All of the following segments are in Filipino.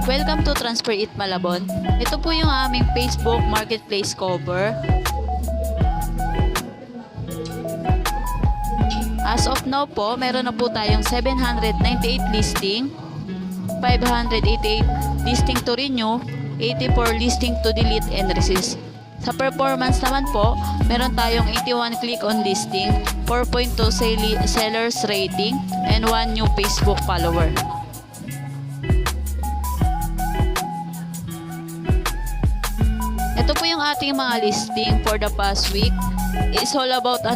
Welcome to Transfer It Malabon. Ito po yung aming Facebook Marketplace cover. As of now po, meron na po tayong 798 listing, 588 listing to renew, 84 listing to delete and resist. Sa performance naman po, meron tayong 81 click on listing, 4.2 sellers rating, and 1 new Facebook follower. Ito po yung ating mga listing for the past week. It's all about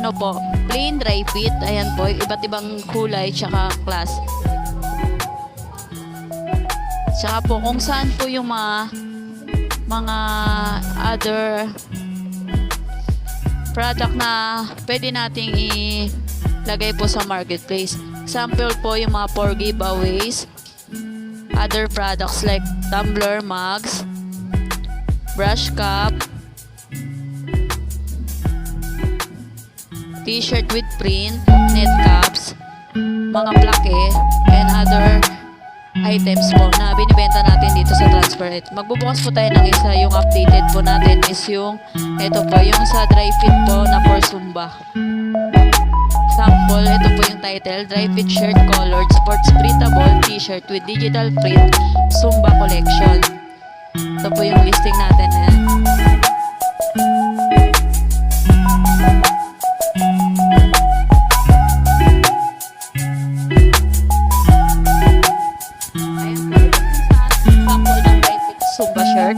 plain dry fit. Ayan po, iba't ibang kulay tsaka class. Tsaka po kung saan po yung mga other product na pwede nating ilagay po sa marketplace. Example po yung mga for giveaways, other products like tumbler, mugs, brush cup, t-shirt with print, net caps, mga plaque, and other items po na binibenta natin dito sa Transfer It. Magbubukas po tayo ng isa. Yung updated po natin is yung ito po, yung sa dry fit po na for Zumba. Sample, ito po yung title, dry fit shirt colored sports printable t-shirt with digital print Zumba collection. Ito po yung listing natin. Zumba shirt.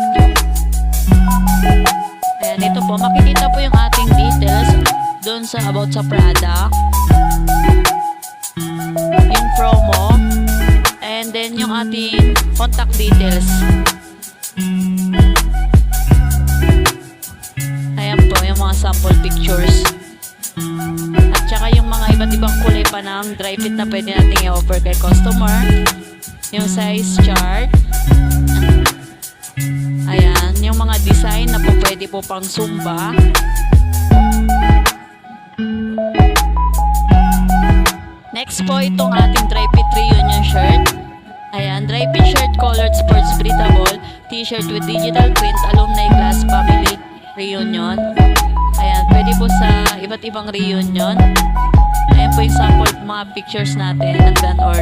Ayan, ito po. Makikita po yung ating details doon sa about sa product. Yung promo. And then yung ating contact details. Ayan po, yung mga sample pictures. At saka yung mga iba't ibang kulay pa ng dry fit na pwede natin i-offer kay customer. Yung size chart. Ayan, yung mga design na po pwede po pang Zumba. Next po itong ating dry fit reunion shirt. Ayan, dry fit shirt colored sports printable t-shirt with digital print alumni class family reunion. Ayan, pwede po sa iba't ibang reunion. Ayan po yung sample mga pictures natin ng Dan or